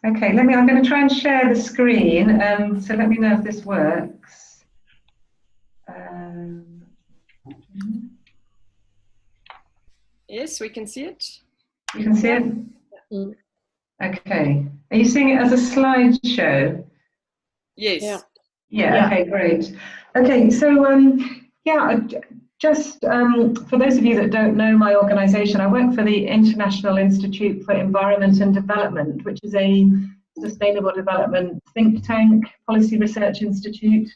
Okay, I'm going to try and share the screen. So let me know if this works. Yes, we can see it. You can see it? Mm. Okay. Are you seeing it as a slideshow? Yes. Yeah, okay, great. Okay, so just for those of you that don't know my organisation, I work for the International Institute for Environment and Development, which is a sustainable development think tank, policy research institute.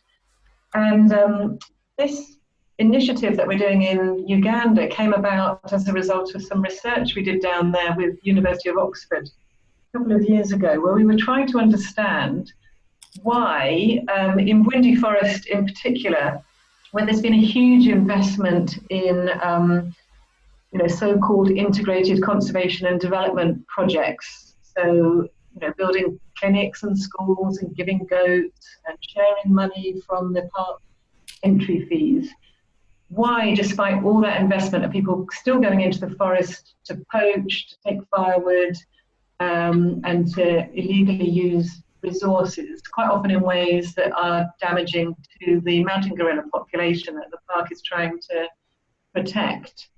And this initiative that we're doing in Uganda came about as a result of some research we did down there with University of Oxford a couple of years ago, where we were trying to understand why, in Bwindi Forest in particular, when there's been a huge investment in so-called integrated conservation and development projects, so building clinics and schools and giving goats and sharing money from the park entry fees, why, despite all that investment, are people still going into the forest to poach, to take firewood, and to illegally use resources, quite often in ways that are damaging to the mountain gorilla population that the park is trying to protect?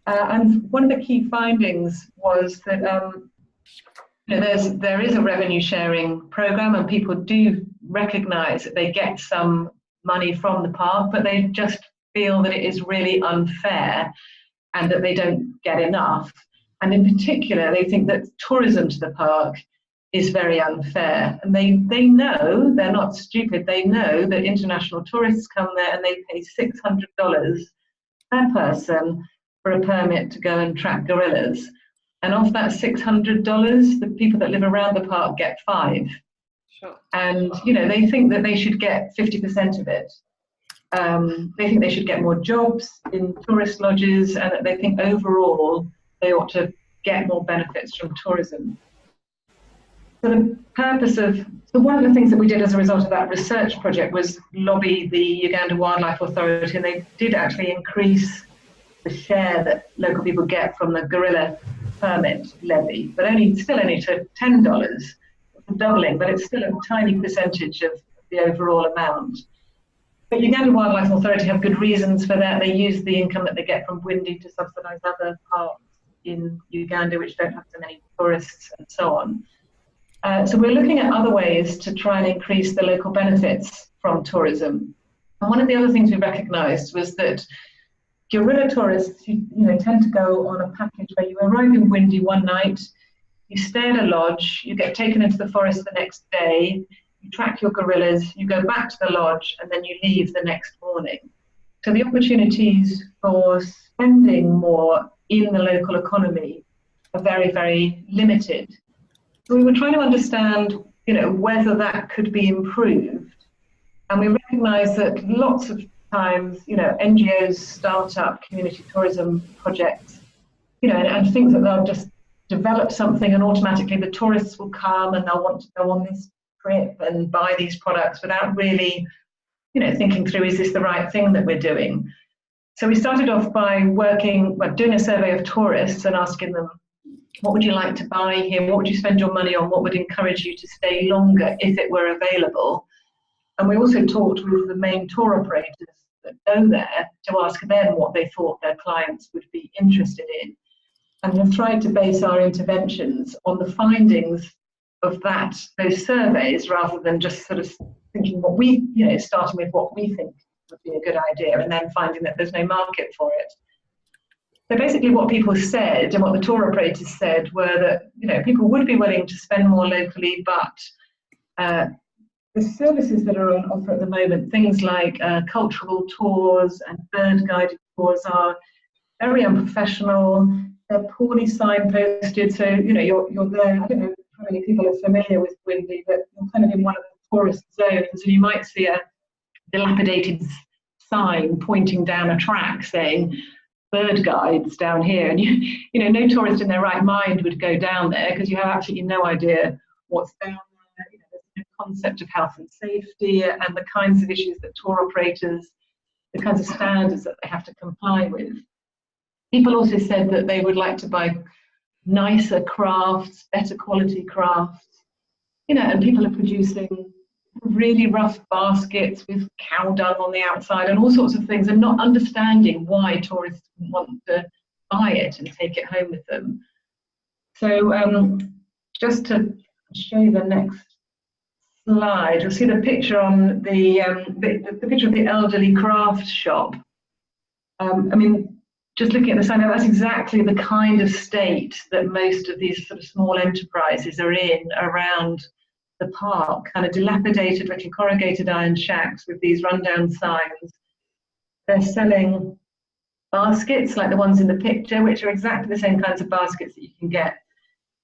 And one of the key findings was that there is a revenue sharing program, and people do recognise that they get some money from the park, but they just feel that it is really unfair and that they don't get enough. And in particular, they think that tourism to the park is very unfair. And they know, they're not stupid, they know that international tourists come there and they pay $600 per person for a permit to go and track gorillas. And of that $600, the people that live around the park get $5. Sure. And they think that they should get 50% of it. They think they should get more jobs in tourist lodges, and that they think overall they ought to get more benefits from tourism. So one of the things that we did as a result of that research project was lobby the Uganda Wildlife Authority, and they did actually increase the share that local people get from the gorilla permit levy, but still only to $10. It's a doubling, but it's still a tiny percentage of the overall amount. But Uganda Wildlife Authority have good reasons for that. They use the income that they get from Bwindi to subsidise other parks in Uganda which don't have so many tourists and so on. So we're looking at other ways to try and increase the local benefits from tourism. And one of the other things we recognised was that gorilla tourists, tend to go on a package where you arrive in Bwindi one night, you stay at a lodge, you get taken into the forest the next day, you track your gorillas, you go back to the lodge, and then you leave the next morning. So the opportunities for spending more in the local economy are very, very limited. So we were trying to understand, whether that could be improved. And we recognise that lots of times, NGOs start up community tourism projects, and think that they'll just develop something and automatically the tourists will come and they'll want to go on this trip and buy these products without really, thinking through, is this the right thing that we're doing? So we started off by doing a survey of tourists and asking them, what would you like to buy here? What would you spend your money on? What would encourage you to stay longer if it were available? And we also talked with the main tour operators that go there to ask them what they thought their clients would be interested in, and have tried to base our interventions on the findings of those surveys, rather than just sort of thinking starting with what we think would be a good idea and then finding that there's no market for it. So basically what people said and what the tour operators said were that, people would be willing to spend more locally, but the services that are on offer at the moment, things like cultural tours and bird-guided tours, are very unprofessional. They're poorly signposted, so you're there. I don't know how many people are familiar with Bwindi, but you're kind of in one of the tourist zones, and you might see a dilapidated sign pointing down a track saying bird guides down here, and no tourist in their right mind would go down there because you have absolutely no idea what's down there. There's no concept of health and safety and the kinds of issues that tour operators, the kinds of standards that they have to comply with. People also said that they would like to buy nicer crafts, better quality crafts, and people are producing really rough baskets with cow dung on the outside and all sorts of things, and not understanding why tourists want to buy it and take it home with them. So just to show you the next slide, you'll see the picture on the picture of the elderly craft shop. I mean, just looking at the sign, that's exactly the kind of state that most of these sort of small enterprises are in around the park, kind of dilapidated little corrugated iron shacks with these rundown signs. They're selling baskets like the ones in the picture, which are exactly the same kinds of baskets that you can get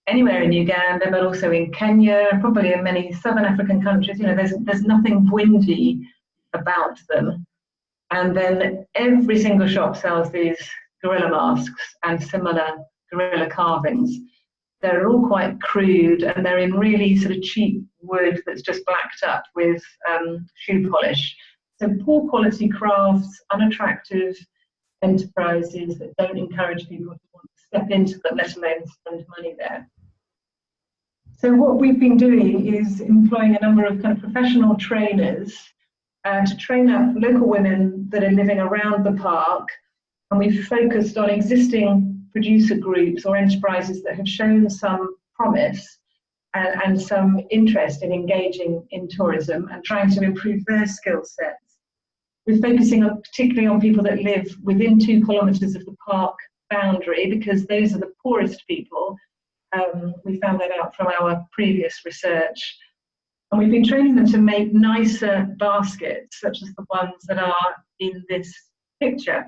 anywhere in Uganda, but also in Kenya, and probably in many southern African countries. There's nothing Bwindi about them. And then every single shop sells these gorilla masks and similar gorilla carvings. They're all quite crude, and they're in really sort of cheap wood that's just blacked up with shoe polish. So poor quality crafts, unattractive enterprises that don't encourage people to want to step into them, let alone spend money there. So what we've been doing is employing a number of kind of professional trainers to train up local women that are living around the park, and we've focused on existing producer groups or enterprises that have shown some promise and some interest in engaging in tourism and trying to improve their skill sets. We're focusing particularly on people that live within 2 kilometres of the park boundary, because those are the poorest people. We found that out from our previous research. And we've been training them to make nicer baskets, such as the ones that are in this picture.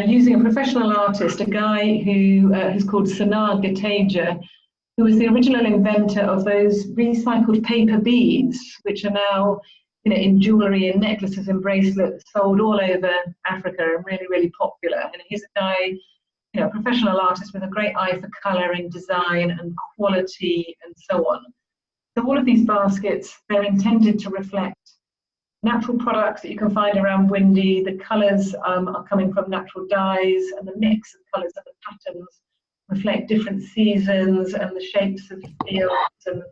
Using a professional artist, a guy who is called Sanar Gataja, who was the original inventor of those recycled paper beads, which are now in jewellery and necklaces and bracelets sold all over Africa and really, really popular. And he's a guy, a professional artist with a great eye for colour and design and quality and so on. So all of these baskets, they're intended to reflect natural products that you can find around Bwindi. The colours are coming from natural dyes, and the mix of colours and the patterns reflect different seasons and the shapes of fields and the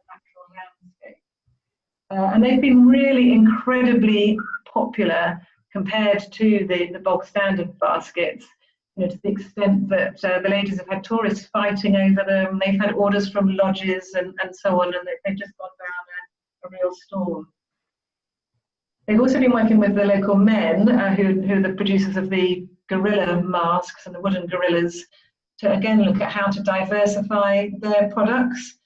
natural landscape. And they've been really incredibly popular compared to the bog standard baskets, to the extent that the ladies have had tourists fighting over them. They've had orders from lodges and so on, and they've just gone down a real storm. They've also been working with the local men who are the producers of the gorilla masks and the wooden gorillas to again look at how to diversify their products.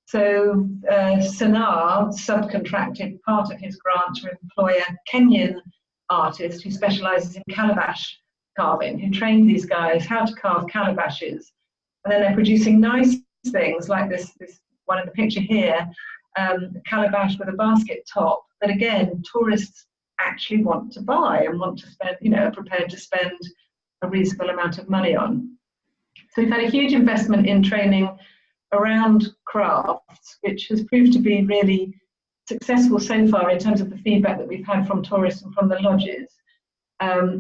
So Sanar subcontracted part of his grant to employ a Kenyan artist who specialises in calabash carving, who trained these guys how to carve calabashes. And then they're producing nice things like this one in the picture here, a calabash with a basket top that again tourists actually want to buy and want to spend, are prepared to spend a reasonable amount of money on. So we've had a huge investment in training around crafts, which has proved to be really successful so far in terms of the feedback that we've had from tourists and from the lodges.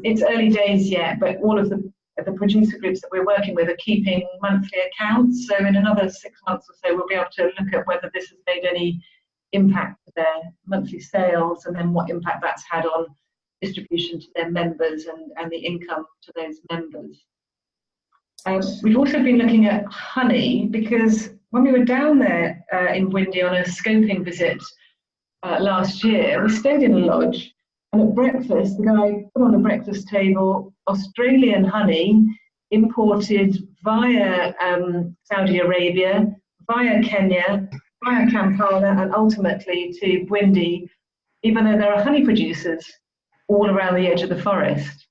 It's early days yet, but all of the producer groups that we're working with are keeping monthly accounts. So in another 6 months or so, we'll be able to look at whether this has made any impact to their monthly sales, and then what impact that's had on distribution to their members and the income to those members. We've also been looking at honey, because when we were down there in Bwindi on a scoping visit last year, we stayed in a lodge, and at breakfast, the guy put on the breakfast table Australian honey imported via Saudi Arabia, via Kenya, via Kampala, and ultimately to Bwindi, even though there are honey producers all around the edge of the forest.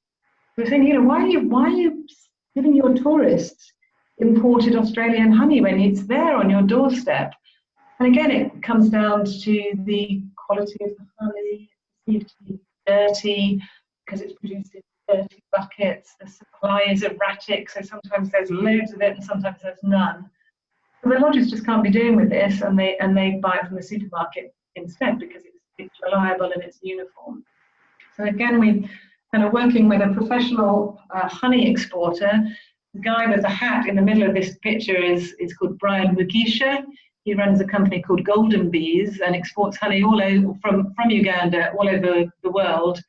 We're saying, why are you giving your tourists imported Australian honey when it's there on your doorstep? And again, it comes down to the quality of the honey. It's perceived to be dirty because it's produced in dirty buckets. The supply is erratic, so sometimes there's loads of it and sometimes there's none. So the lodges just can't be doing with this, and they buy it from the supermarket instead because it's reliable and it's uniform. So again, we're kind of working with a professional honey exporter. The guy with the hat in the middle of this picture is called Brian Mugisha. He runs a company called Golden Bees and exports honey all over from Uganda all over the world.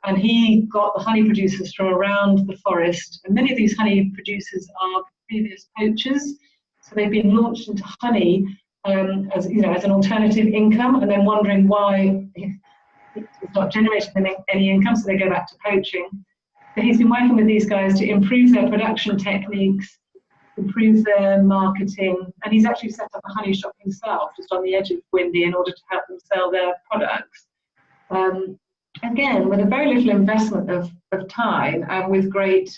And he got the honey producers from around the forest. And many of these honey producers are previous poachers. So they've been launched into honey as an alternative income, and then wondering why it's not generating any income, so they go back to poaching. So he's been working with these guys to improve their production techniques, improve their marketing, and he's actually set up a honey shop himself just on the edge of Bwindi in order to help them sell their products. Again, with a very little investment of time and with great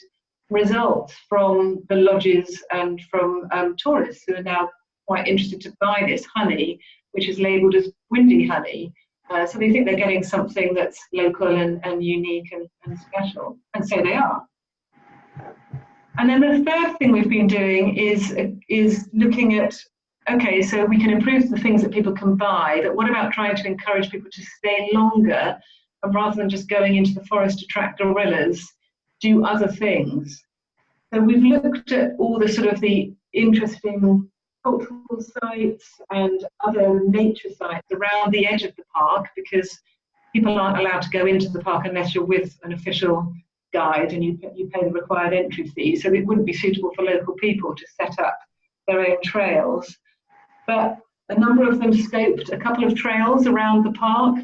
results from the lodges and from tourists who are now quite interested to buy this honey, which is labelled as Bwindi honey. So they think they're getting something that's local and unique and special, and so they are. And then the third thing we've been doing is looking at, okay, so we can improve the things that people can buy, but what about trying to encourage people to stay longer, and rather than just going into the forest to track gorillas, do other things? So we've looked at all the sort of the interesting cultural sites and other nature sites around the edge of the park, because people aren't allowed to go into the park unless you're with an official guide and you pay the required entry fee. So it wouldn't be suitable for local people to set up their own trails. But a number of them scoped a couple of trails around the park.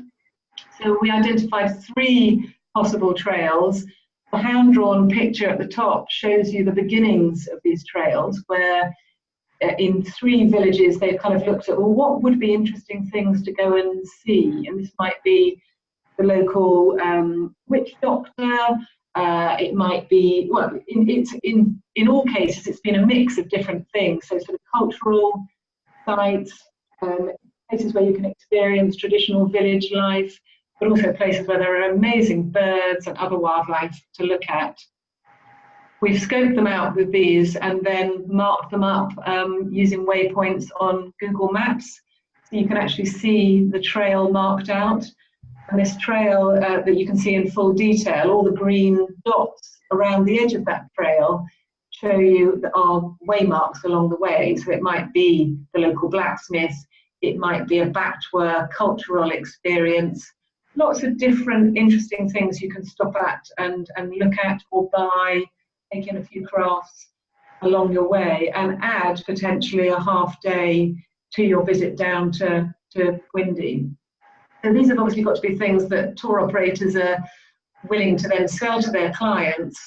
So we identified 3 possible trails. The hand-drawn picture at the top shows you the beginnings of these trails, where in 3 villages they've kind of looked at, well, what would be interesting things to go and see? And this might be the local witch doctor. It might be, well, in all cases it's been a mix of different things. So sort of cultural sites, places where you can experience traditional village life, but also places where there are amazing birds and other wildlife to look at. We've scoped them out with these and then marked them up using waypoints on Google Maps. So you can actually see the trail marked out. And this trail that you can see in full detail, all the green dots around the edge of that trail show you that are waymarks along the way. So it might be the local blacksmith, it might be a backtour cultural experience, lots of different interesting things you can stop at and look at or buy, take in a few crafts along your way, and add potentially a half day to your visit down to Bwindi. So these have obviously got to be things that tour operators are willing to then sell to their clients.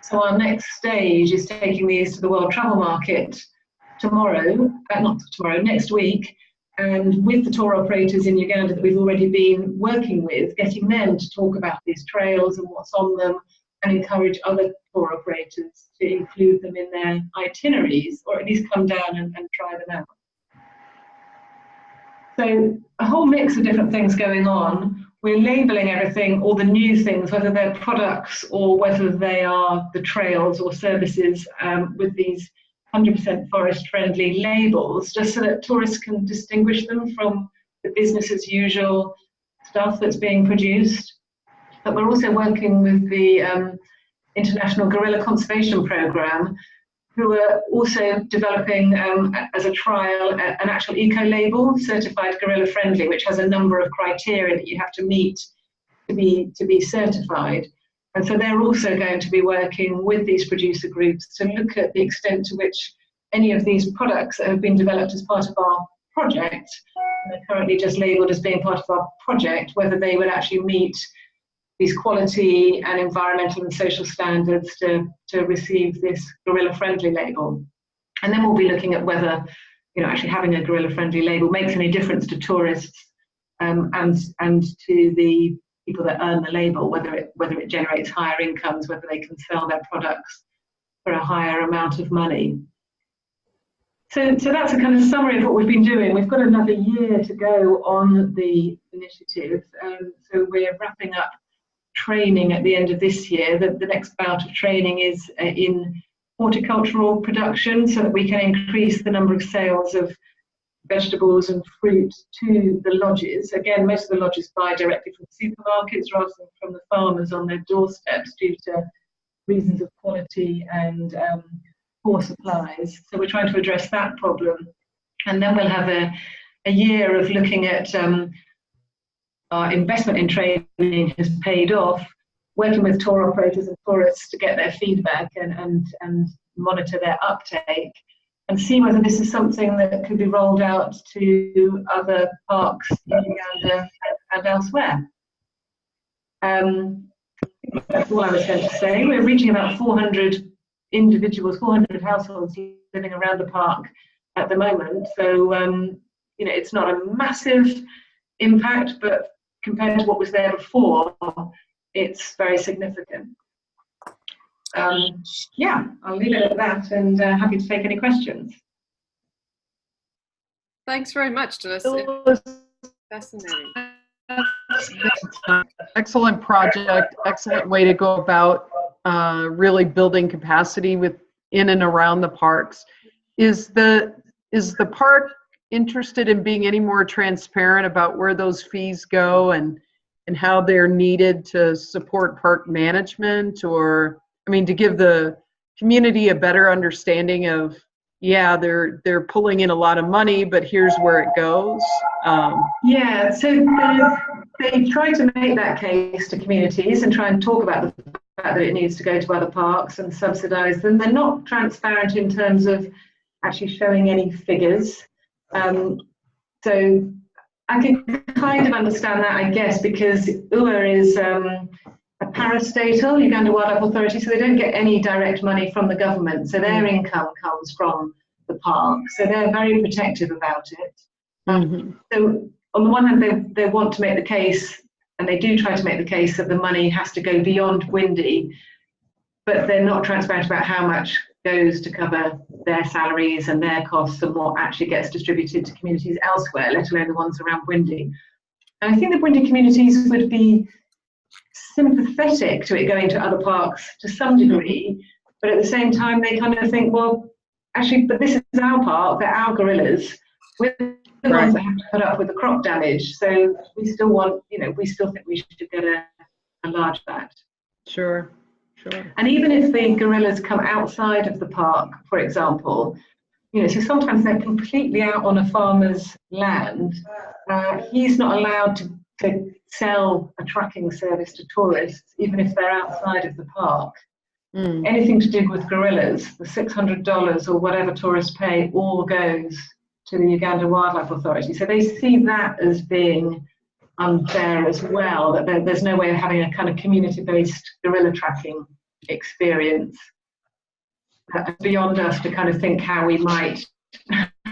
So our next stage is taking these to the World Travel Market next week, and with the tour operators in Uganda that we've already been working with, getting them to talk about these trails and what's on them, and encourage other tour operators to include them in their itineraries, or at least come down and try them out. So a whole mix of different things going on. We're labelling everything, all the new things, whether they're products or whether they are the trails or services, with these 100% forest-friendly labels, just so that tourists can distinguish them from the business as usual stuff that's being produced. But we're also working with the International Gorilla Conservation Programme, who are also developing as a trial an actual eco-label, certified gorilla friendly, which has a number of criteria that you have to meet to be certified. And so they're also going to be working with these producer groups to look at the extent to which any of these products that have been developed as part of our project, and are currently just labelled as being part of our project, whether they would actually meet these quality and environmental and social standards to receive this gorilla-friendly label. And then we'll be looking at whether, actually having a gorilla-friendly label makes any difference to tourists and to the people that earn the label, whether it generates higher incomes, whether they can sell their products for a higher amount of money. So that's a kind of summary of what we've been doing. We've got another year to go on the initiative, so we're wrapping up training at the end of this year. The next bout of training is in horticultural production, so that we can increase the number of sales of vegetables and fruit to the lodges. Again, most of the lodges buy directly from supermarkets rather than from the farmers on their doorsteps due to reasons of quality and poor supplies. So we're trying to address that problem. And then we'll have a year of looking at our investment in training has paid off, working with tour operators and tourists to get their feedback and monitor their uptake, and see whether this is something that could be rolled out to other parks in Uganda and elsewhere. That's all I was going to say. We're reaching about 400 individuals, 400 households living around the park at the moment. So, it's not a massive impact, but compared to what was there before, it's very significant. Yeah, I'll leave it at that, and happy to take any questions. Thanks very much, Dilys. Fascinating. Excellent project, excellent way to go about really building capacity in and around the parks. Is the park interested in being any more transparent about where those fees go and how they're needed to support park management, or to give the community a better understanding of, yeah, they're pulling in a lot of money, but here's where it goes? Yeah, so they try to make that case to communities and try and talk about the fact that it needs to go to other parks and subsidise them. They're not transparent in terms of actually showing any figures. So I can kind of understand that, I guess, because UA is a parastatal, Uganda Wildlife Authority, so they don't get any direct money from the government. So their income comes from the park. So they're very protective about it. Mm-hmm. So on the one hand, they want to make the case, and they do try to make the case that the money has to go beyond Bwindi, but they're not transparent about how much goes to cover their salaries and their costs and what actually gets distributed to communities elsewhere, let alone the ones around Bwindi. And I think the Bwindi communities would be sympathetic to it going to other parks to some degree, but at the same time they kind of think, well, actually, but this is our park, they're our gorillas, we're the ones that have to put up with the crop damage, so we still want, we still think we should get a large bat. Sure. And even if the gorillas come outside of the park, for example, so sometimes they're completely out on a farmer's land, he's not allowed to sell a tracking service to tourists, even if they're outside of the park. Anything to do with gorillas, the $600 or whatever tourists pay, all goes to the Uganda Wildlife Authority. So they see that as being unfair as well, that there's no way of having a kind of community-based gorilla tracking experience. Beyond us to kind of think how we might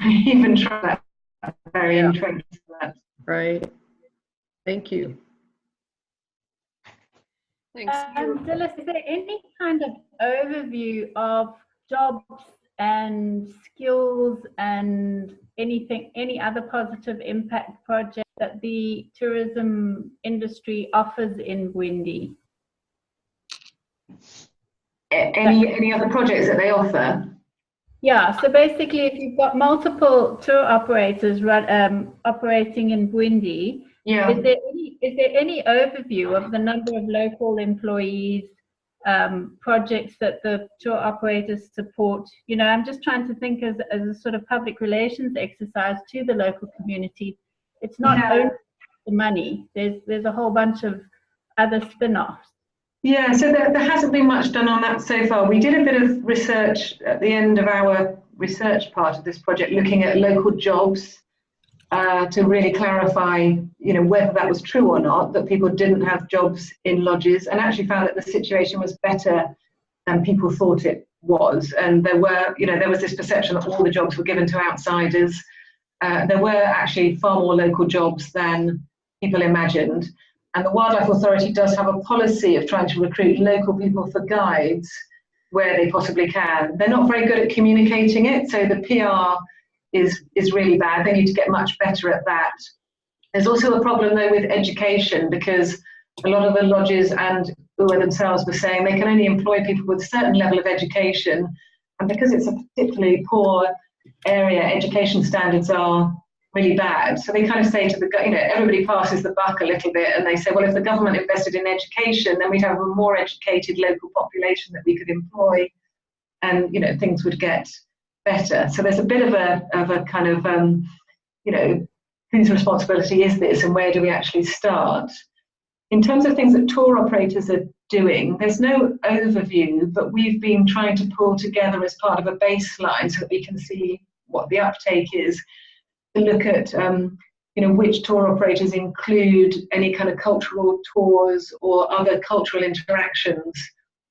even try that. Very interesting. Right. Thank you. Thanks. Dilys, is there any kind of overview of jobs and skills and any other positive impact project that the tourism industry offers in Bwindi? Any other projects that they offer? Yeah, so basically if you've got multiple tour operators operating in Bwindi, is there any overview of the number of local employees, projects that the tour operators support? I'm just trying to think as a sort of public relations exercise to the local community. It's not only the money, there's a whole bunch of other spin-offs. Yeah, so there hasn't been much done on that so far. We did a bit of research at the end of our research part of this project, looking at local jobs to really clarify, whether that was true or not, that people didn't have jobs in lodges, and actually found that the situation was better than people thought it was. And there was this perception that all the jobs were given to outsiders. There were actually far more local jobs than people imagined. And the Wildlife Authority does have a policy of trying to recruit local people for guides where they possibly can. They're not very good at communicating it, so the PR is really bad. They need to get much better at that. There's also a problem though with education, because a lot of the lodges and UA themselves were saying they can only employ people with a certain level of education, and because it's a particularly poor area, education standards are really bad. So they kind of say to the, everybody passes the buck a little bit, and they say, well, if the government invested in education, then we'd have a more educated local population that we could employ, and things would get better. So there's a bit of a kind of, you know, whose responsibility is this and where do we actually start? In terms of things that tour operators are doing, there's no overview, but we've been trying to pull together as part of a baseline so that we can see what the uptake is, to look at you know, which tour operators include any kind of cultural tours or other cultural interactions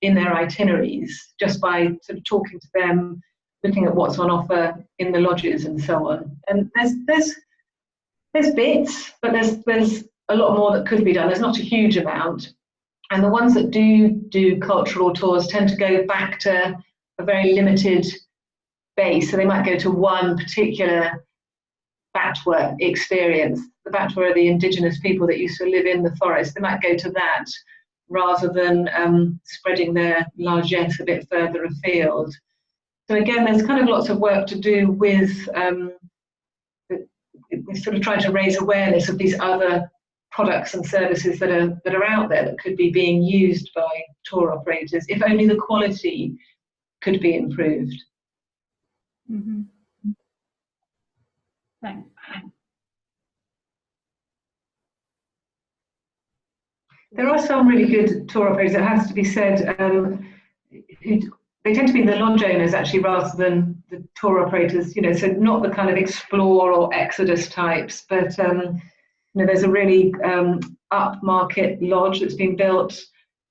in their itineraries, just by sort of talking to them, looking at what's on offer in the lodges and so on. And there's bits, but there's a lot more that could be done. There's not a huge amount. And the ones that do cultural tours tend to go back to a very limited base. So they might go to one particular Batwa experience. The Batwa are the indigenous people that used to live in the forest. They might go to that rather than spreading their largesse a bit further afield. So again, there's kind of lots of work to do with sort of trying to raise awareness of these other products and services that are out there that could be being used by tour operators, if only the quality could be improved. Mm-hmm. Thanks. There are some really good tour operators, it has to be said, they tend to be the lodge owners actually rather than the tour operators, you know, so not the kind of Explore or Exodus types, but you know, there's a really upmarket lodge that's been built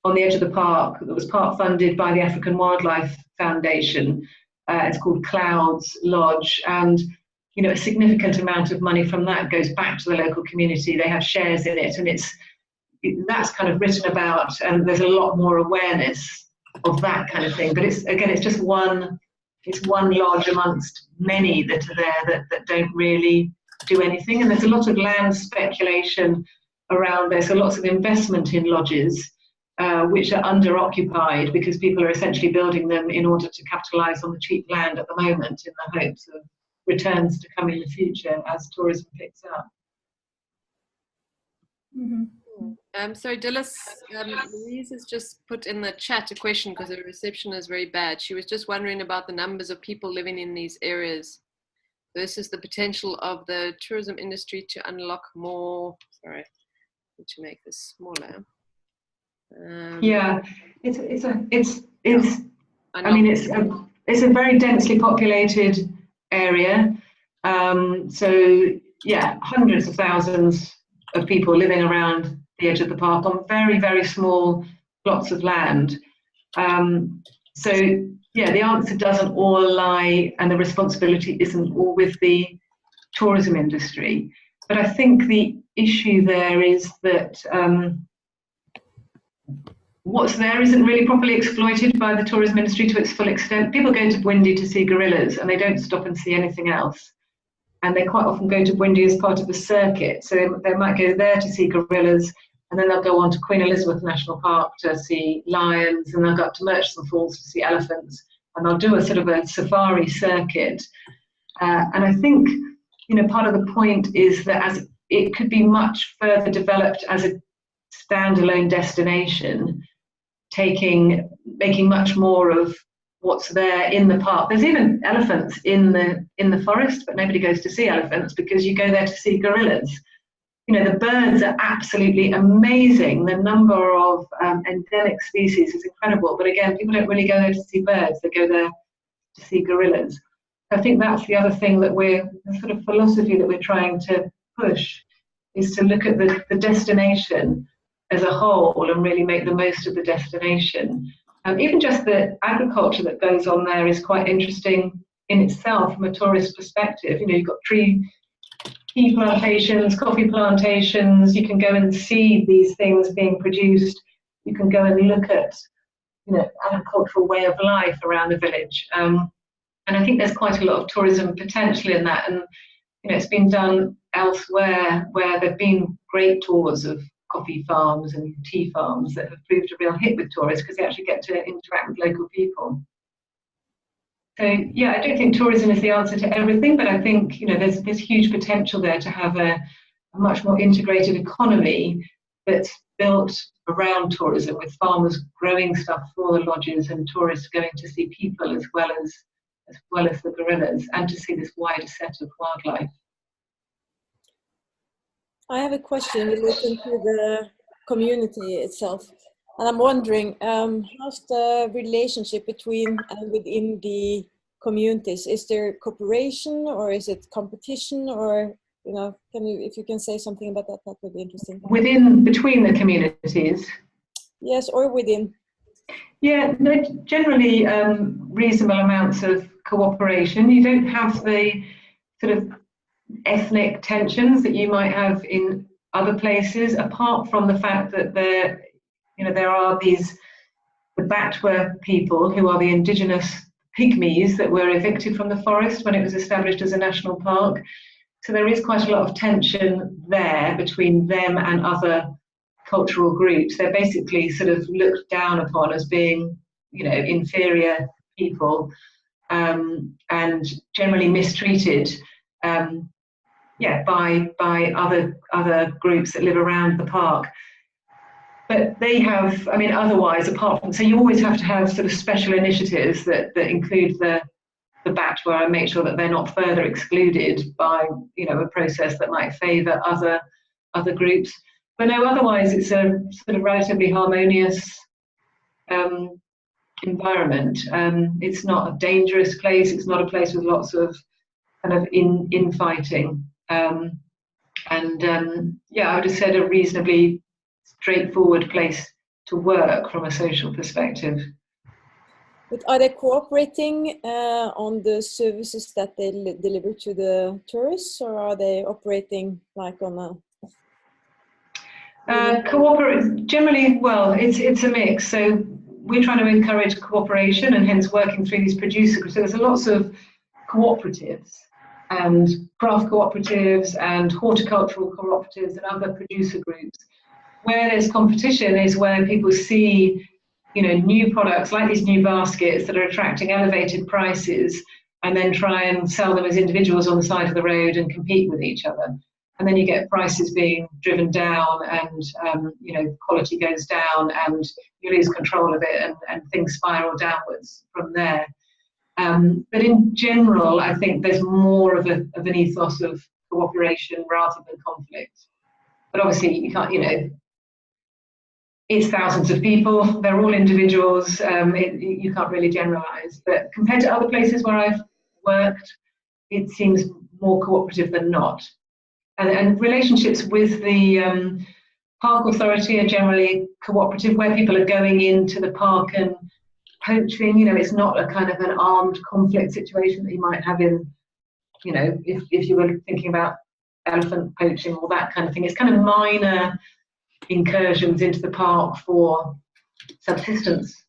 on the edge of the park that was part funded by the African Wildlife Foundation. It's called Clouds Lodge, and you know, a significant amount of money from that goes back to the local community. They have shares in it, and that's kind of written about, and there's a lot more awareness of that kind of thing. But it's just one lodge amongst many that are there that don't really do anything. And there's a lot of land speculation around there, so lots of investment in lodges which are under-occupied because people are essentially building them in order to capitalise on the cheap land at the moment in the hopes of returns to come in the future as tourism picks up. Mm-hmm. Sorry, Dilys, Louise has just put in the chat a question because the reception is very bad. She was just wondering about the numbers of people living in these areas versus the potential of the tourism industry to unlock more. Sorry, I need to make this smaller. Yeah, it's a very densely populated area. So yeah, hundreds of thousands of people living around the edge of the park on very, very small plots of land. So yeah, the answer doesn't all lie, and the responsibility isn't all with the tourism industry. But I think the issue there is that what's there isn't really properly exploited by the tourism industry to its full extent. People go to Bwindi to see gorillas and they don't stop and see anything else. And they quite often go to Bwindi as part of a circuit. So they might go there to see gorillas, and then they'll go on to Queen Elizabeth National Park to see lions, and they'll go up to Murchison Falls to see elephants, and they'll do a sort of a safari circuit. And I think, you know, part of the point is that as it could be much further developed as a standalone destination, making much more of what's there in the park. There's even elephants in the forest, but nobody goes to see elephants because you go there to see gorillas. You know, the birds are absolutely amazing. The number of endemic species is incredible. But again, people don't really go there to see birds. They go there to see gorillas. I think that's the other thing that the sort of philosophy that we're trying to push, is to look at the destination as a whole and really make the most of the destination. Even just the agriculture that goes on there is quite interesting in itself from a tourist perspective. You know, you've got tea plantations, coffee plantations. You can go and see these things being produced. You can go and look at, you know, agricultural way of life around the village. And I think there's quite a lot of tourism potential in that. And you know, it's been done elsewhere where there've been great tours of coffee farms and tea farms that have proved a real hit with tourists because they actually get to interact with local people. So yeah, I don't think tourism is the answer to everything, but I think, you know, there's huge potential there to have a much more integrated economy that's built around tourism, with farmers growing stuff for the lodges and tourists going to see people as well as as well as the gorillas, and to see this wider set of wildlife. I have a question relating to the community itself, and I'm wondering how's the relationship between and within the communities? Is there cooperation, or is it competition, or if you can say something about that, that would be interesting. Between the communities? Yes, or within. Yeah, no, generally reasonable amounts of cooperation. You don't have the sort of ethnic tensions that you might have in other places, apart from the fact that there are the Batwa people who are the indigenous pygmies that were evicted from the forest when it was established as a national park. So there is quite a lot of tension there between them and other cultural groups. They're basically sort of looked down upon as being, inferior people, and generally mistreated, by other groups that live around the park. But they have, otherwise, apart from, so you always have to have sort of special initiatives that include the Batwa and make sure that they're not further excluded by, a process that might favour other groups. But no, otherwise it's a sort of relatively harmonious environment. It's not a dangerous place. It's not a place with lots of kind of infighting. I would have said a reasonably straightforward place to work from a social perspective. But are they cooperating on the services that they deliver to the tourists, or are they operating like on a generally, well, it's a mix. So we're trying to encourage cooperation, and hence working through these producer groups. So there's lots of cooperatives and craft cooperatives and horticultural cooperatives and other producer groups. Where there's competition is where people see, new products like these new baskets that are attracting elevated prices, and then try and sell them as individuals on the side of the road and compete with each other. And then you get prices being driven down, and quality goes down, and you lose control of it, and things spiral downwards from there. But in general, I think there's more of an ethos of cooperation rather than conflict. But obviously, you can't, it's thousands of people, they're all individuals, you can't really generalise. But compared to other places where I've worked, it seems more cooperative than not. And relationships with the park authority are generally cooperative, where people are going into the park and poaching. It's not a kind of an armed conflict situation that you might have in, if you were thinking about elephant poaching or that kind of thing. It's kind of minor incursions into the park for subsistence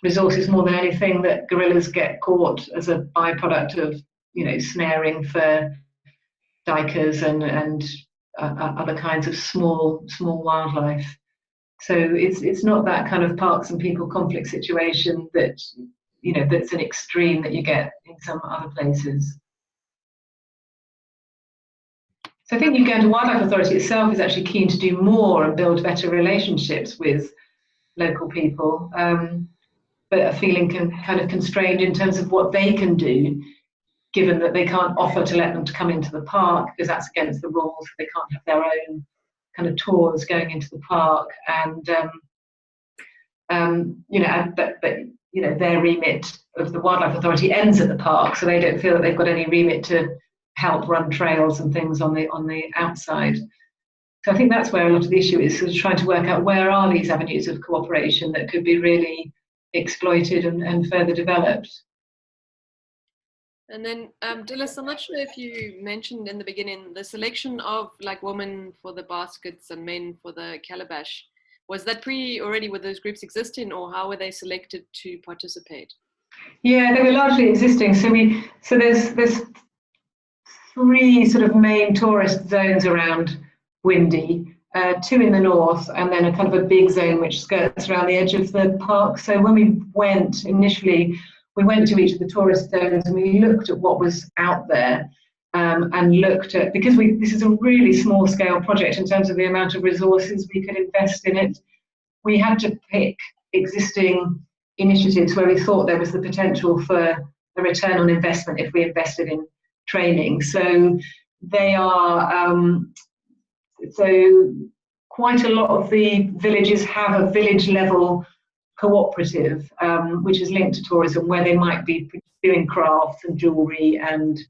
resources more than anything, that gorillas get caught as a byproduct of, snaring for duikers and other kinds of small wildlife. So it's not that kind of parks and people conflict situation that, that's an extreme that you get in some other places. So I think Uganda Wildlife Authority itself is actually keen to do more and build better relationships with local people, but are feeling kind of constrained in terms of what they can do, given that they can't offer to let them to come into the park because that's against the rules. They can't have their own kind of tours going into the park, and their remit of the Wildlife Authority ends at the park, so they don't feel that they've got any remit to help run trails and things on the outside. So I think that's where a lot of the issue is, sort of trying to work out where are these avenues of cooperation that could be really exploited and further developed. And then, Dilys, I'm not sure if you mentioned in the beginning the selection of like women for the baskets and men for the calabash. Was that already with those groups existing, or how were they selected to participate? Yeah, they were largely existing. So there's three sort of main tourist zones around Bwindi, two in the north, and then a kind of a big zone which skirts around the edge of the park. So when we went initially, we went to each of the tourist zones and we looked at what was out there, and looked at, because this is a really small scale project in terms of the amount of resources we could invest in it, we had to pick existing initiatives where we thought there was the potential for a return on investment if we invested in training. So they are, so quite a lot of the villages have a village level cooperative, which is linked to tourism, where they might be doing crafts and jewellery and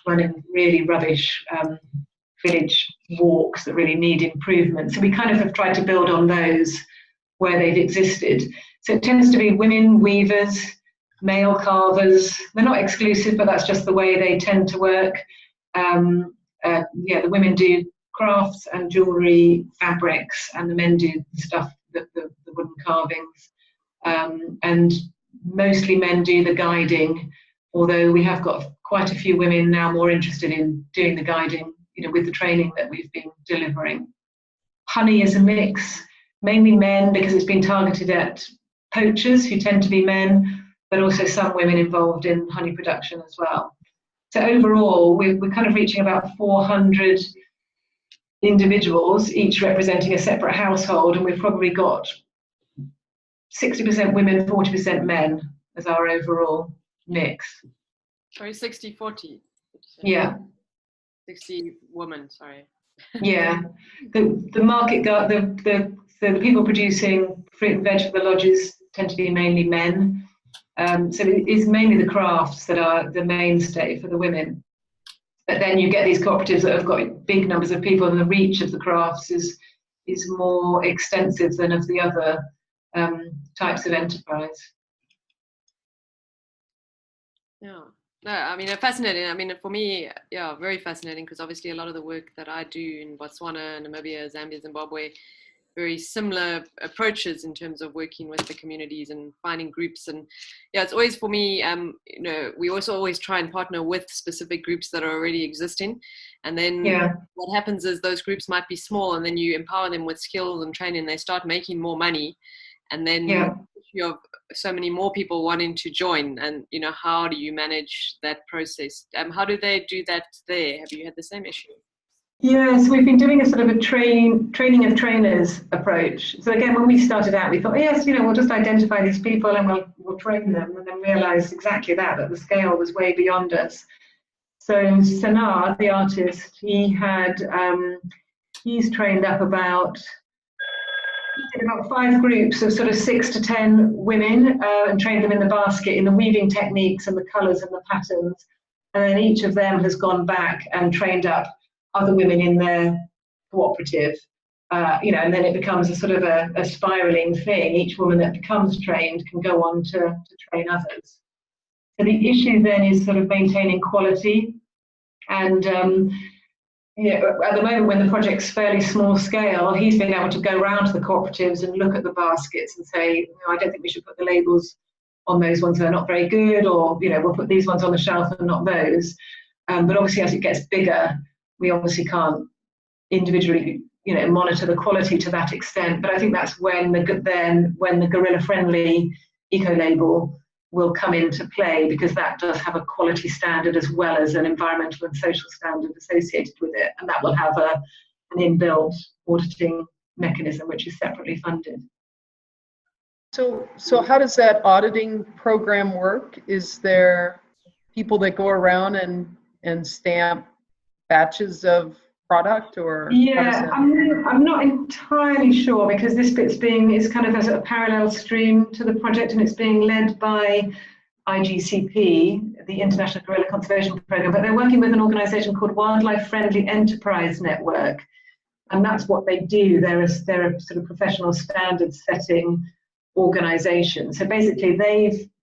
running really rubbish village walks that really need improvement. So we kind of have tried to build on those where they've existed. So it tends to be women weavers, male carvers. They're not exclusive, but that's just the way they tend to work. The women do crafts and jewellery, fabrics, and the men do stuff, the wooden carvings. And mostly men do the guiding, although we have got quite a few women now more interested in doing the guiding, with the training that we've been delivering. Honey is a mix, mainly men, because it's been targeted at poachers who tend to be men, but also some women involved in honey production as well. So overall, we're kind of reaching about 400 individuals, each representing a separate household, and we've probably got 60% women, 40% men as our overall mix. Sorry, 60-40. Yeah. 60 women, sorry. Yeah. The market, so the people producing fruit and veg for the lodges tend to be mainly men. So it is mainly the crafts that are the mainstay for the women. But then you get these cooperatives that have got big numbers of people, and the reach of the crafts is more extensive than of the other types of enterprise. Yeah, no, I mean, fascinating. I mean, for me, yeah, very fascinating, because obviously a lot of the work that I do in Botswana, Namibia, Zambia, Zimbabwe, very similar approaches in terms of working with the communities and finding groups. And yeah, it's always for me, we also always try and partner with specific groups that are already existing. And then what happens is those groups might be small, and then you empower them with skills and training, they start making more money. And then you have so many more people wanting to join, and how do you manage that process? How do they do that there? Have you had the same issue? Yes, we've been doing a sort of a training of trainers approach. So again, when we started out, we thought, yes, we'll just identify these people and we'll train them, and then realised exactly that the scale was way beyond us. So Sanar, the artist, he's trained up about 5 groups of sort of 6 to 10 women and trained them in the basket, in the weaving techniques and the colours and the patterns. And then each of them has gone back and trained up other women in their cooperative, and then it becomes a sort of a spiralling thing. Each woman that becomes trained can go on to train others. So the issue then is sort of maintaining quality. And at the moment, when the project's fairly small scale, he's been able to go around to the cooperatives and look at the baskets and say, I don't think we should put the labels on those ones that are not very good, or we'll put these ones on the shelf and not those. But obviously, as it gets bigger, we obviously can't individually, monitor the quality to that extent. But I think that's when the gorilla-friendly eco-label will come into play, because that does have a quality standard as well as an environmental and social standard associated with it, and that will have an inbuilt auditing mechanism which is separately funded. So how does that auditing program work? Is there people that go around and stamp batches of product, or I'm not entirely sure, because this bit's is kind of a parallel stream to the project, and it's being led by IGCP, the International Gorilla Conservation Programme, but they're working with an organisation called Wildlife Friendly Enterprise Network, and that's what they do. They're a sort of professional standard setting organisation. So basically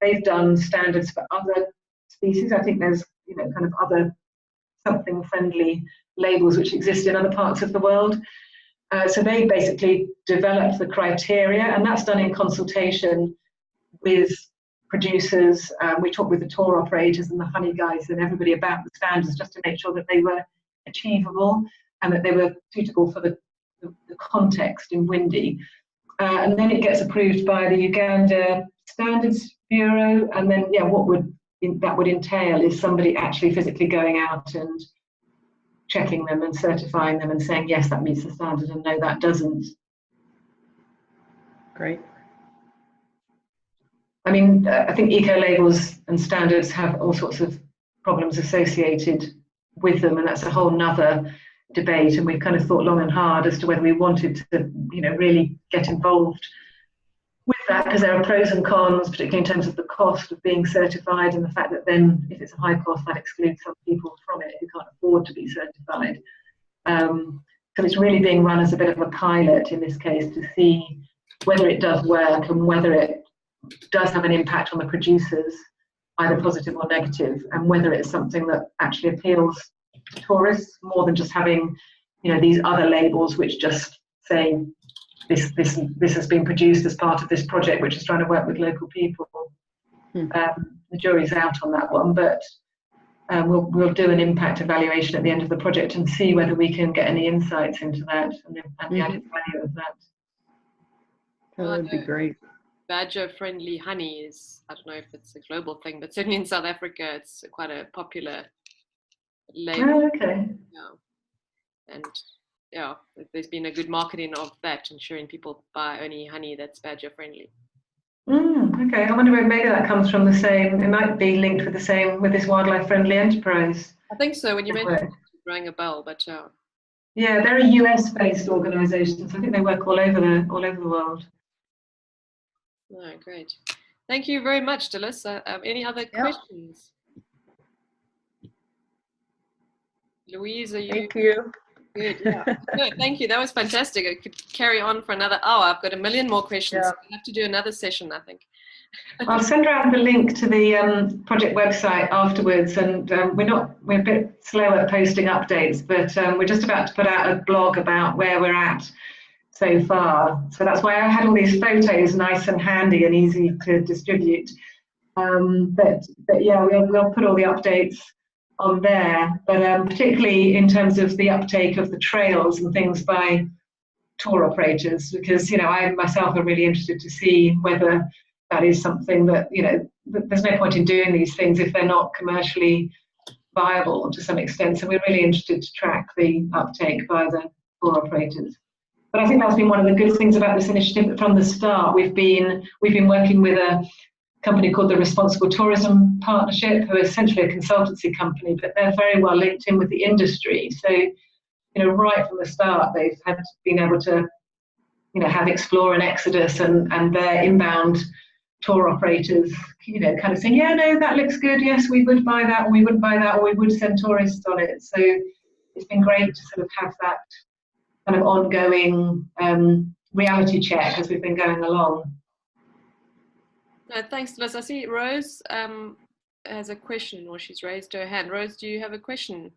they've done standards for other species. I think there's kind of other something friendly labels which exist in other parts of the world. So they basically developed the criteria, and that's done in consultation with producers. We talked with the tour operators and the honey guys and everybody about the standards, just to make sure that they were achievable and that they were suitable for the context in Bwindi. And then it gets approved by the Uganda Standards Bureau, and then what that would entail is somebody actually physically going out and checking them and certifying them and saying, yes, that meets the standard, and no, that doesn't. Great. I mean, I think eco-labels and standards have all sorts of problems associated with them, and that's a whole nother debate. And we've kind of thought long and hard as to whether we wanted to, really get involved with that, because there are pros and cons, particularly in terms of the cost of being certified, and the fact that then if it's a high cost, that excludes some people from it who can't afford to be certified. So it's really being run as a bit of a pilot in this case to see whether it does work and whether it does have an impact on the producers, either positive or negative, and whether it's something that actually appeals to tourists more than just having, these other labels which just say this has been produced as part of this project, which is trying to work with local people. The jury's out on that one, but we'll do an impact evaluation at the end of the project and see whether we can get any insights into that and the added value of that. That would be great. Badger-friendly honey is, I don't know if it's a global thing, but certainly in South Africa, it's quite a popular label. Oh, okay. Yeah. And there's been a good marketing of that, ensuring people buy only honey that's badger-friendly. Okay, I wonder if maybe that comes from the same, it might be linked with this wildlife-friendly enterprise. I think so, when you mentioned it, rang a bell, but yeah, they're a US-based organisation, so I think they work all over the world. Oh, great. Thank you very much, Dilys. Any other questions? Louise, are you? Thank you. Good, yeah. Good, thank you. That was fantastic. I could carry on for another hour. I've got a million more questions. Yeah. We'll have to do another session, I think. I'll send around the link to the project website afterwards, and we're a bit slow at posting updates, but we're just about to put out a blog about where we're at so far. So that's why I had all these photos nice and handy and easy to distribute. But yeah, we'll put all the updates on there, but particularly in terms of the uptake of the trails and things by tour operators, because I myself am really interested to see whether that is something that there's no point in doing these things if they're not commercially viable to some extent. So we're really interested to track the uptake by the tour operators. But I think that's been one of the good things about this initiative, that from the start we've been working with a company called the Responsible Tourism Partnership, who are essentially a consultancy company, but they're very well linked in with the industry. So, right from the start, they've been able to, have Explore and Exodus and their inbound tour operators, kind of saying, yeah, no, that looks good. Yes, we would buy that, or we wouldn't buy that, or we would send tourists on it. So it's been great to sort of have that kind of ongoing reality check as we've been going along. No, thanks, Dilys. I see Rose has a question, or she's raised her hand. Rose, do you have a question?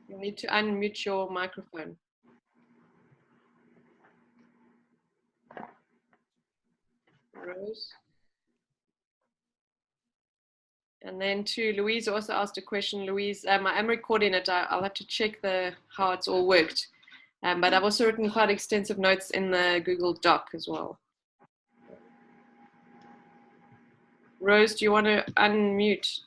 You need to unmute your microphone. Rose. And then Louise also asked a question. Louise, I am recording it. I'll have to check how it's all worked. But I've also written quite extensive notes in the Google Doc as well. Rose, do you want to unmute?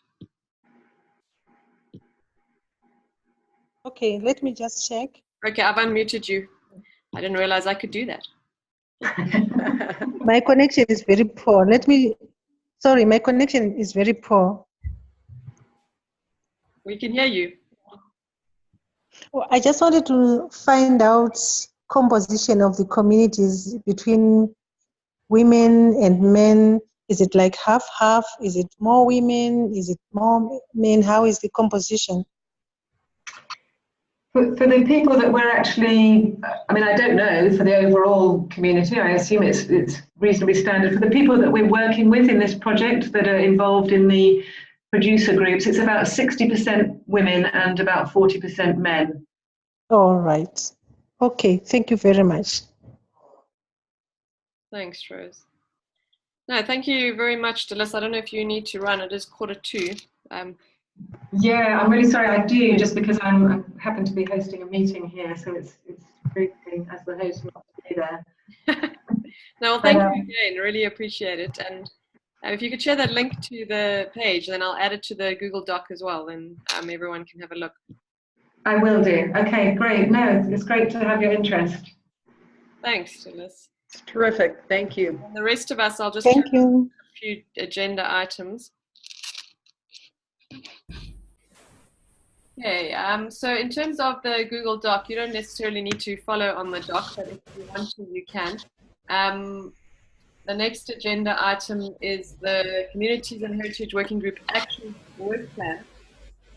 Okay, let me just check. Okay, I've unmuted you. I didn't realize I could do that. My connection is very poor. Sorry, my connection is very poor. We can hear you. Well, I just wanted to find out composition of the communities between women and men. Is it like half-half? Is it more women? Is it more men? How is the composition? For the people that we're actually, I mean, I don't know for the overall community. I assume it's reasonably standard. For the people that we're working with in this project that are involved in the producer groups, it's about 60% women and about 40% men. All right. Okay, thank you very much. Thanks, Rose. No, thank you very much, Dilys. I don't know if you need to run. It is 1:45. Yeah, I'm really sorry. I do, just because I happen to be hosting a meeting here, so it's rude as the host not to be there. No, well, thank you again. Really appreciate it. And if you could share that link to the page, then I'll add it to the Google Doc as well, and everyone can have a look. I will do. Okay, great. No, it's great to have your interest. Thanks, Dilys. It's terrific. Thank you. And the rest of us, I'll just Thank you. a few agenda items. Okay, so in terms of the Google Doc, you don't necessarily need to follow on the doc, but if you want to, you can. The next agenda item is the Communities and Heritage Working Group Action Work Plan,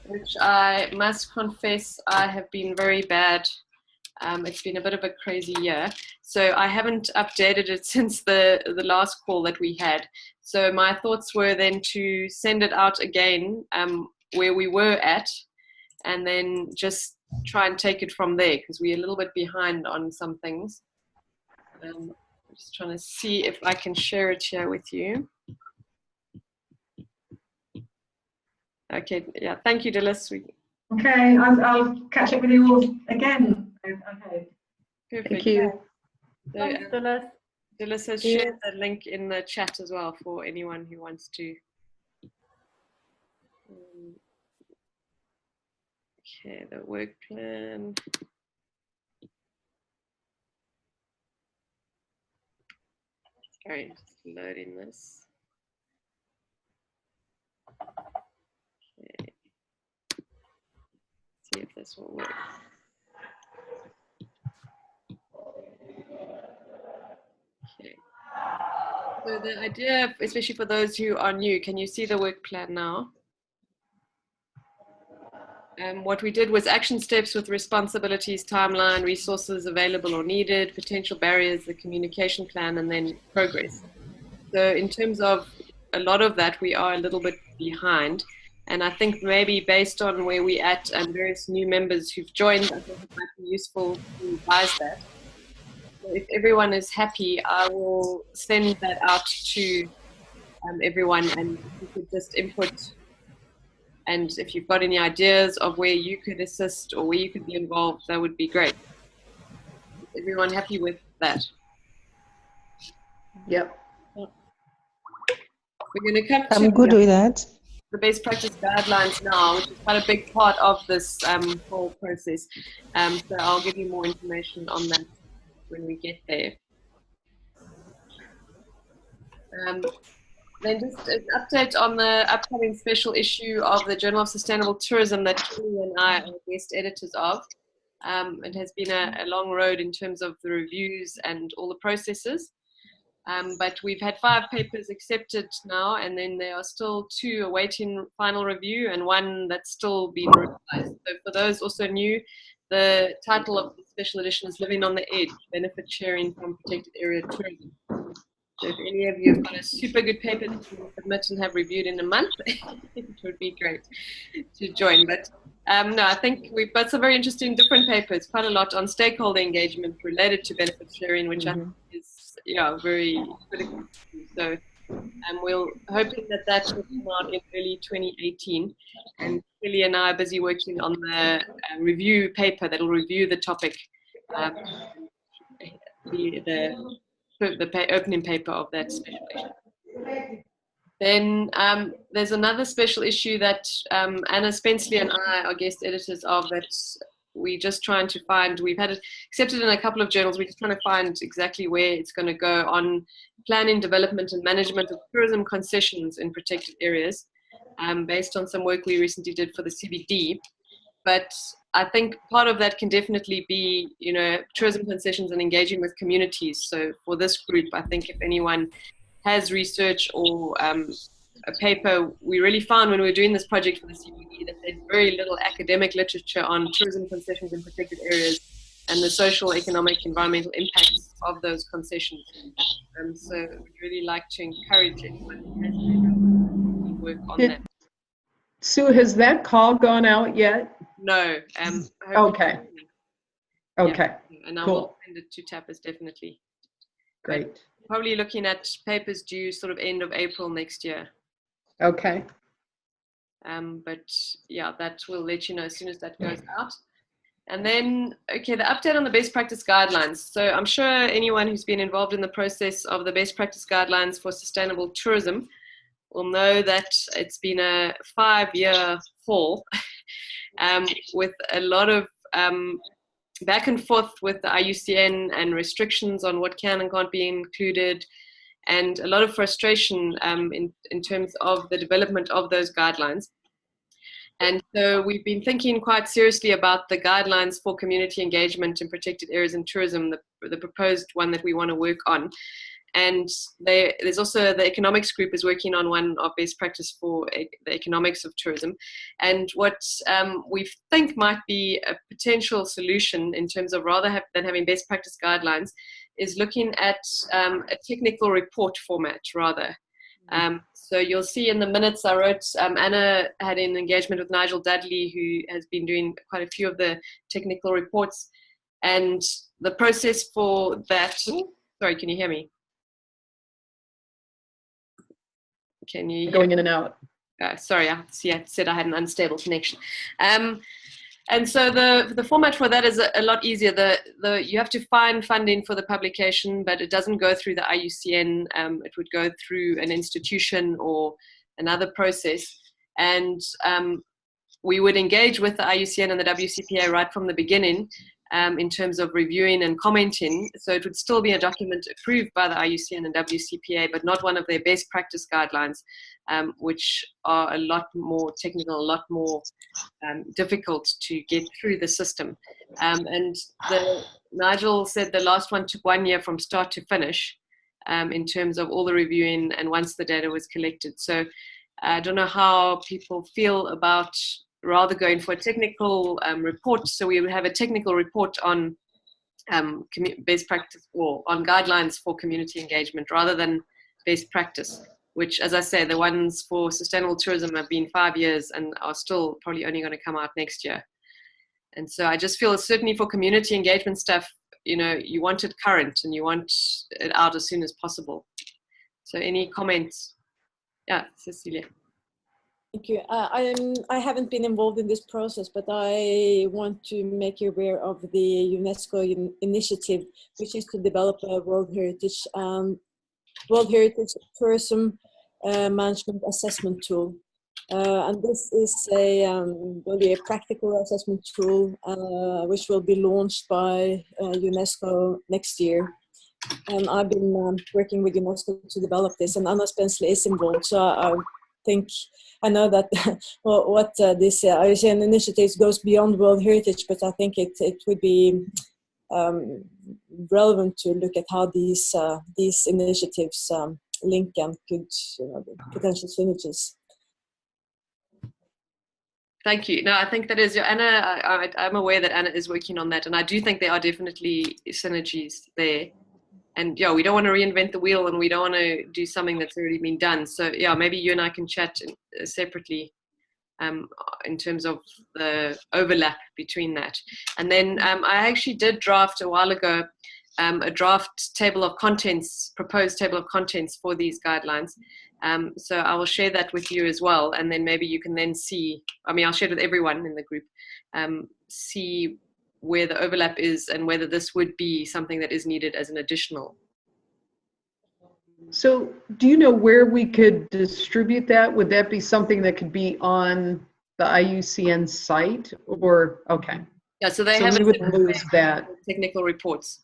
which I must confess I have been very bad. It's been a bit of a crazy year, so I haven't updated it since the last call that we had. So my thoughts were then to send it out again where we were at, and then just try and take it from there, because we're a little bit behind on some things. I'm just trying to see if I can share it here with you. Okay, yeah, thank you, Dilys. Okay, I'll catch up with you all again. Okay. Perfect. Thank you. So, Thanks, Dilys. Dilys has shared the link in the chat as well for anyone who wants to. Okay, the work plan. Sorry, just loading this. Okay. See if this will work. Okay. So the idea, especially for those who are new, can you see the work plan now? What we did was action steps with responsibilities, timeline, resources available or needed, potential barriers, the communication plan, and then progress. So in terms of a lot of that, we are a little bit behind. And I think maybe based on where we're at and various new members who've joined, I think it might be useful to revise that. So if everyone is happy, I will send that out to everyone, and if you could just input. And if you've got any ideas of where you could assist or where you could be involved, that would be great. Is everyone happy with that? Yep. We're going to come to I'm good with that. the best practice guidelines now, which is quite a big part of this whole process. So I'll give you more information on that when we get there. Then just an update on the upcoming special issue of the Journal of Sustainable Tourism that Kelly and I are guest editors of. It has been a long road in terms of the reviews and all the processes. But we've had 5 papers accepted now, and then there are still 2 awaiting final review and 1 that's still being revised. So for those also new, the title of the special edition is Living on the Edge, Benefit Sharing from Protected Area Tourism. So if any of you have got a super good paper that you can submit and have reviewed in a month, it would be great to join. But no, I think we've got some very interesting different papers, quite a lot on stakeholder engagement related to benefit sharing, which I think is very critical. So we're hoping that that will come out in early 2018. And Kelly and I are busy working on the review paper that will review the topic, the opening paper of that special issue. Then there's another special issue that Anna Spenceley and I are guest editors of, that we're just trying to find. We've had it accepted in a couple of journals. We're just trying to find exactly where it's going to go, on planning, development and management of tourism concessions in protected areas, based on some work we recently did for the CBD. But I think part of that can definitely be, tourism concessions and engaging with communities. So for this group, I think if anyone has research or a paper, we really found when we were doing this project for the CBD that there's very little academic literature on tourism concessions in protected areas and the social, economic, environmental impacts of those concessions. So we'd really like to encourage anyone who has work on that. Sue, has that call gone out yet? No. Okay. Okay. Yeah, and I cool. will send it to TAPAS definitely. Great. But probably looking at papers due sort of end of April next year. Okay. But yeah, that will let you know as soon as that goes out. And then, okay, the update on the best practice guidelines. So I'm sure anyone who's been involved in the process of the best practice guidelines for sustainable tourism will know that it's been a 5-year haul with a lot of back and forth with the IUCN and restrictions on what can and can't be included, and a lot of frustration in terms of the development of those guidelines. And so we've been thinking quite seriously about the guidelines for community engagement in protected areas in tourism, the proposed one that we want to work on. And there's also the economics group is working on one of best practice for the economics of tourism. And what we think might be a potential solution in terms of rather than having best practice guidelines is looking at a technical report format rather. So you'll see in the minutes I wrote, Anna had an engagement with Nigel Dudley, who has been doing quite a few of the technical reports. And the process for that, sorry, can you hear me? Can you going in and out? Sorry, I said I had an unstable connection. And so the format for that is a lot easier. You have to find funding for the publication, but it doesn't go through the IUCN. It would go through an institution or another process. And we would engage with the IUCN and the WCPA right from the beginning in terms of reviewing and commenting. So it would still be a document approved by the IUCN and WCPA, but not one of their best practice guidelines, which are a lot more technical, a lot more difficult to get through the system. And Nigel said the last one took 1 year from start to finish in terms of all the reviewing and once the data was collected. So I don't know how people feel about rather going for a technical report. So we would have a technical report on best practice or on guidelines for community engagement rather than best practice, which, as I say, the ones for sustainable tourism have been 5 years and are still probably only going to come out next year. And so I just feel certainly for community engagement stuff, you want it current and you want it out as soon as possible. So any comments? Yeah, Cecilia. Thank you. I haven't been involved in this process, but I want to make you aware of the UNESCO initiative, which is to develop a World Heritage Tourism Management Assessment Tool. And this is will be a practical assessment tool, which will be launched by UNESCO next year. And I've been working with UNESCO to develop this, and Anna Spensley is involved. So I know that this IUCN initiative goes beyond World Heritage, but I think it would be relevant to look at how these initiatives link and could potential synergies. Thank you. No, I think that is Anna. I'm aware that Anna is working on that, and I do think there are definitely synergies there. And yeah, we don't want to reinvent the wheel, and we don't want to do something that's already been done. So yeah, maybe you and I can chat separately in terms of the overlap between that. And then I actually did draft a while ago a draft table of contents, proposed table of contents for these guidelines. So I will share that with you as well, and then maybe you can then see. I'll share it with everyone in the group. See where the overlap is and whether this would be something that is needed as an additional. So do you know where we could distribute that? Would that be something that could be on the IUCN site or, okay. Yeah, so they so have we would lose that. Technical reports.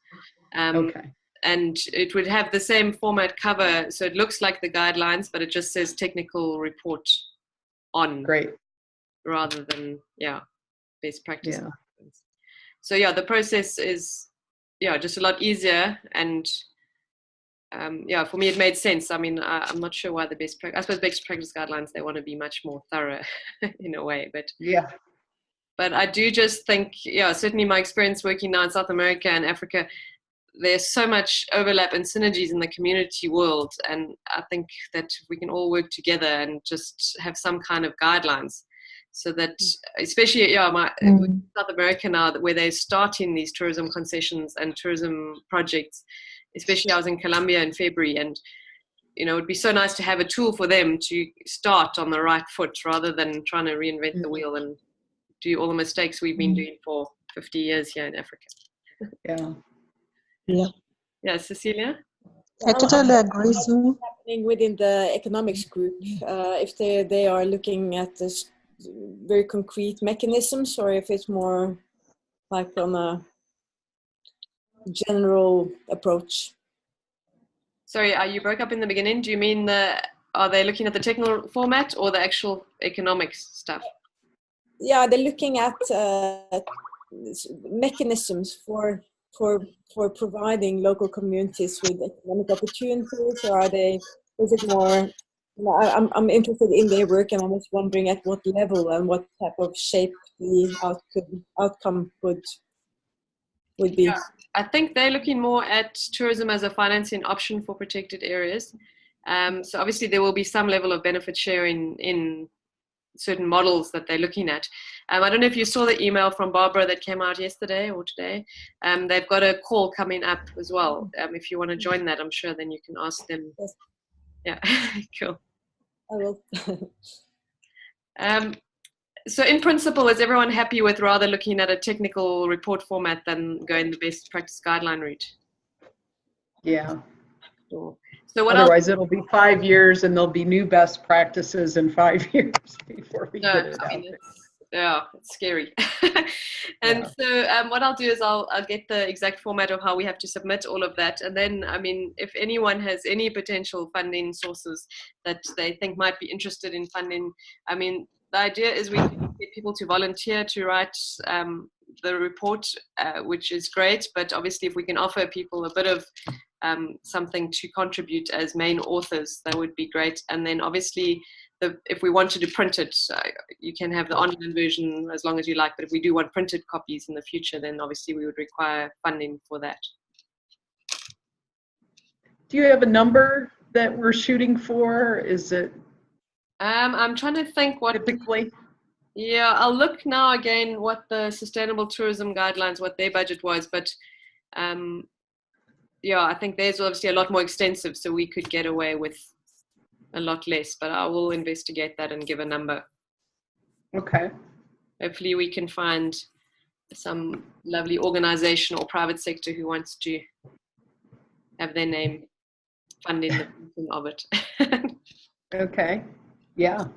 Okay. And it would have the same format cover. So it looks like the guidelines, but it just says technical report on. Great. Rather than, best practice. Yeah. So yeah, the process is, just a lot easier. And for me, it made sense. I'm not sure why I suppose best practice guidelines, they want to be much more thorough in a way, but But I do just think, certainly my experience working now in South America and Africa, there's so much overlap and synergies in the community world. And I think that we can all work together and just have some kind of guidelines. So that, especially South America now, where they're starting these tourism concessions and tourism projects, especially I was in Colombia in February, and it would be so nice to have a tool for them to start on the right foot rather than trying to reinvent the wheel and do all the mistakes we've been doing for 50 years here in Africa. Yeah, Cecilia? I totally agree. Happening within the economics group, if they are looking at this very concrete mechanisms, or if it's more like on a general approach. Sorry, you broke up in the beginning. Do you mean are they looking at the technical format or the actual economics stuff? Yeah, they're looking at mechanisms for providing local communities with economic opportunities, or is it more? I'm interested in their work, and I was wondering at what level and what type of shape the outcome would be. Yeah, I think they're looking more at tourism as a financing option for protected areas. So obviously there will be some level of benefit sharing in certain models that they're looking at. I don't know if you saw the email from Barbara that came out yesterday or today. They've got a call coming up as well. If you want to join that, I'm sure then you can ask them. Yes. Yeah, cool. I will. So in principle, is everyone happy with rather looking at a technical report format than going the best practice guideline route? Yeah. Sure. So what Otherwise, it'll be 5 years and there'll be new best practices in 5 years before we get it out. Yeah, it's scary. And so what I'll do is I'll get the exact format of how we have to submit all of that. And then, I mean, if anyone has any potential funding sources that they think might be interested in funding, I mean, the idea is we can get people to volunteer to write the report, which is great. But obviously, if we can offer people a bit of something to contribute as main authors, that would be great. And then obviously, if we wanted to print it, you can have the online version as long as you like. But if we do want printed copies in the future, then obviously we would require funding for that. Do you have a number that we're shooting for? Is it? I'm trying to think what typically. Yeah, I'll look now again what the Sustainable Tourism Guidelines, what their budget was. But yeah, I think theirs obviously a lot more extensive, so we could get away with a lot less, but I will investigate that and give a number. Okay. Hopefully we can find some lovely organization or private sector who wants to have their name funding the printing of it. Okay. Yeah.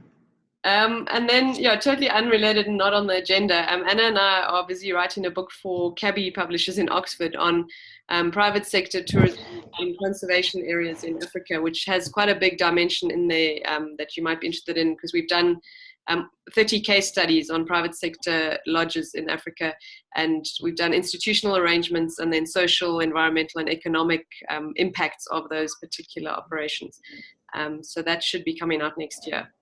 And then, yeah, totally unrelated and not on the agenda. Anna and I are busy writing a book for Cabby Publishers in Oxford on private sector tourism in conservation areas in Africa, which has quite a big dimension in there that you might be interested in, because we've done 30 case studies on private sector lodges in Africa, and we've done institutional arrangements and then social, environmental and economic impacts of those particular operations. So that should be coming out next year.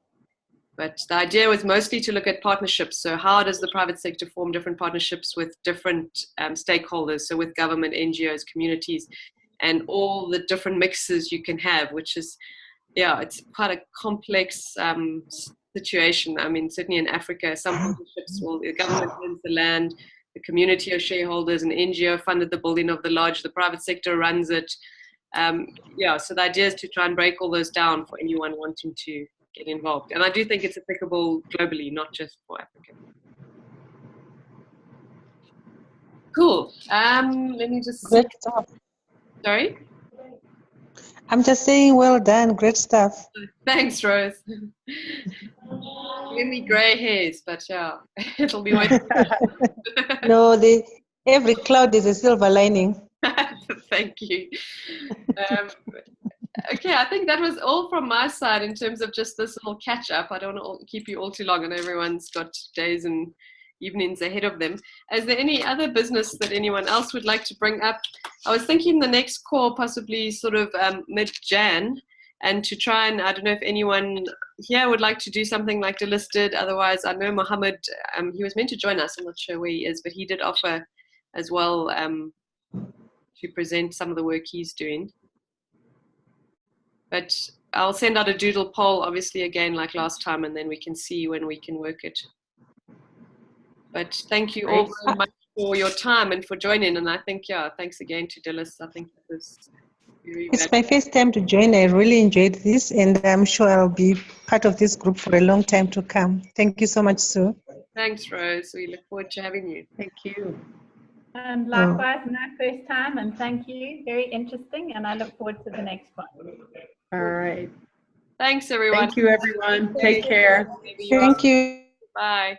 But the idea was mostly to look at partnerships. So how does the private sector form different partnerships with different stakeholders? So with government, NGOs, communities, and all the different mixes you can have, which is, yeah, it's quite a complex situation. I mean, certainly in Africa, some partnerships the government owns the land, the community are shareholders, an NGO funded the building of the lodge, the private sector runs it. Yeah, so the idea is to try and break all those down for anyone wanting to get involved. And I do think it's applicable globally, not just for Africa. Cool. Let me just see. Great stuff. Sorry? I'm just saying, well done, great stuff. Thanks, Rose. Give me grey hairs, but yeah, it'll be waiting. No, every cloud is a silver lining. Thank you. Okay, I think that was all from my side in terms of just this little catch up. I don't want to keep you all too long, and everyone's got days and evenings ahead of them. Is there any other business that anyone else would like to bring up? I was thinking the next call possibly sort of mid-Jan, and to try and, I don't know if anyone here would like to do something like Dilys did. Otherwise, I know Mohammed, he was meant to join us. I'm not sure where he is, but he did offer as well to present some of the work he's doing. But I'll send out a doodle poll, obviously, again, like last time, and then we can see when we can work it. But thank you all very much for your time and for joining. And I think, yeah, thanks again to Dilys. I think that was very valuable. It's my first time to join. I really enjoyed this, and I'm sure I'll be part of this group for a long time to come. Thank you so much, Sue. Thanks, Rose. We look forward to having you. Thank you. And likewise, my first time, and thank you. Very interesting, and I look forward to the next one. All right. Thanks, everyone. Thank you, everyone. Take care. Thank you. Bye.